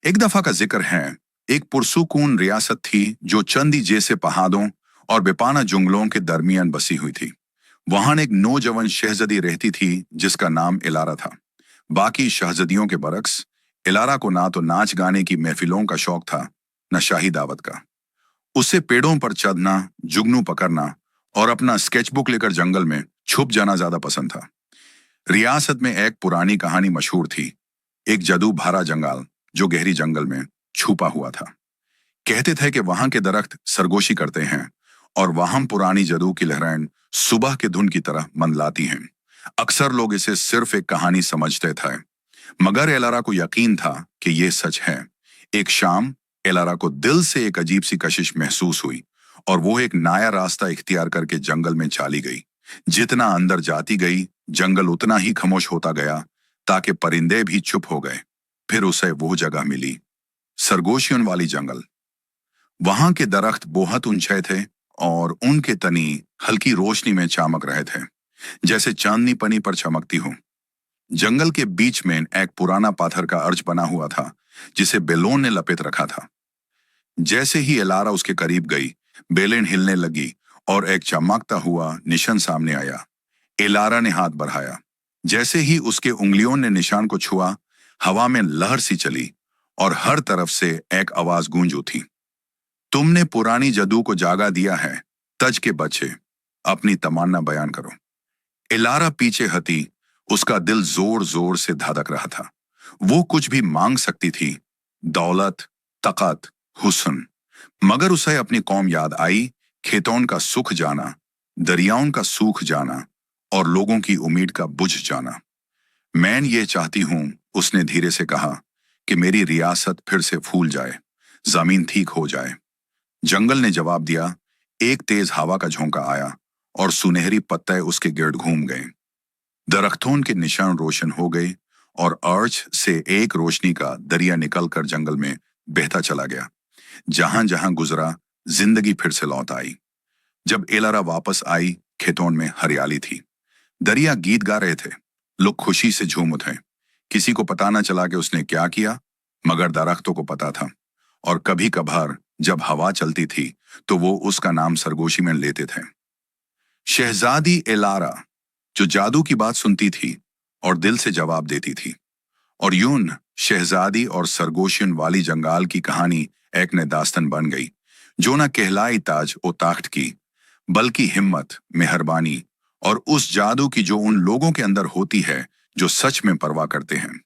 एक दफा का जिक्र है। एक पुरसुकून रियासत थी जो चंदी जैसे पहाड़ों और बेपाना जंगलों के दरमियान बसी हुई थी। वहां एक नौजवान शहजादी रहती थी जिसका नाम इलारा था। बाकी शहजादियों के बरक्स, इलारा को ना तो नाच गाने की महफिलों का शौक था, न शाही दावत का। उसे पेड़ों पर चढ़ना, जुगनू पकड़ना और अपना स्केचबुक लेकर जंगल में छुप जाना ज्यादा पसंद था। रियासत में एक पुरानी कहानी मशहूर थी। एक जादू भरा जंगल जो गहरी जंगल में छुपा हुआ था। कहते थे कि वहां के दरख्त सरगोशी करते हैं और वहां पुरानी जादू की लहरें सुबह के धुन की तरह मंडलाती हैं। अक्सर लोग इसे सिर्फ एक कहानी समझते थे, मगर एलारा को यकीन था कि यह सच है। एक शाम एलारा को दिल से एक अजीब सी कशिश महसूस हुई और वो एक नया रास्ता इख्तियार करके जंगल में चली गई। जितना अंदर जाती गई, जंगल उतना ही खामोश होता गया, ताकि परिंदे भी चुप हो गए। फिर उसे वो जगह मिली, सरगोशियन वाली जंगल। वहां के दरख्त बहुत ऊंचे थे और उनके तनी हल्की रोशनी में चमक रहे थे, जैसे चांदनी पनी पर चमकती हो। जंगल के बीच में एक पुराना पाथर का अर्ज बना हुआ था जिसे बेलोन ने लपेट रखा था। जैसे ही एलारा उसके करीब गई, बेलेन हिलने लगी और एक चमकता हुआ निशान सामने आया। एलारा ने हाथ बढ़ाया। जैसे ही उसके उंगलियों ने निशान को छुआ, हवा में लहर सी चली और हर तरफ से एक आवाज गूंज उठी। तुमने पुरानी जादू को जागा दिया है, तज के बच्चे, अपनी तमन्ना बयान करो। एलारा पीछे हटी, उसका दिल जोर जोर से धड़क रहा था। वो कुछ भी मांग सकती थी, दौलत, ताकत, हुस्न, मगर उसे अपनी कौम याद आई, खेतों का सुख जाना, दरियाओं का सूख जाना और लोगों की उम्मीद का बुझ जाना। मैं ये चाहती हूं, उसने धीरे से कहा, कि मेरी रियासत फिर से फूल जाए, जमीन ठीक हो जाए। जंगल ने जवाब दिया। एक तेज हवा का झोंका आया और सुनहरी पत्ते उसके गिर्द घूम गए। दरख्तों के निशान रोशन हो गए और अर्च से एक रोशनी का दरिया निकलकर जंगल में बहता चला गया। जहां जहां गुजरा, जिंदगी फिर से लौट आई। जब एलारा वापस आई, खेतों में हरियाली थी। दरिया गीत गा रहे थे, लोग खुशी से झूम उठे। किसी को पता न चला कि उसने क्या किया, मगर दरख्तों को पता था। और कभी कभार जब हवा चलती थी तो वो उसका नाम सरगोशी में लेते थे। शहजादी एलारा, जो जादू की बात सुनती थी और दिल से जवाब देती थी। और यूं शहजादी और सरगोशियन वाली जंगाल की कहानी एक ने दास्तान बन गई, जो न कहलाई ताज ओ ताख्त की, बल्कि हिम्मत, मेहरबानी और उस जादू की जो उन लोगों के अंदर होती है जो सच में परवाह करते हैं।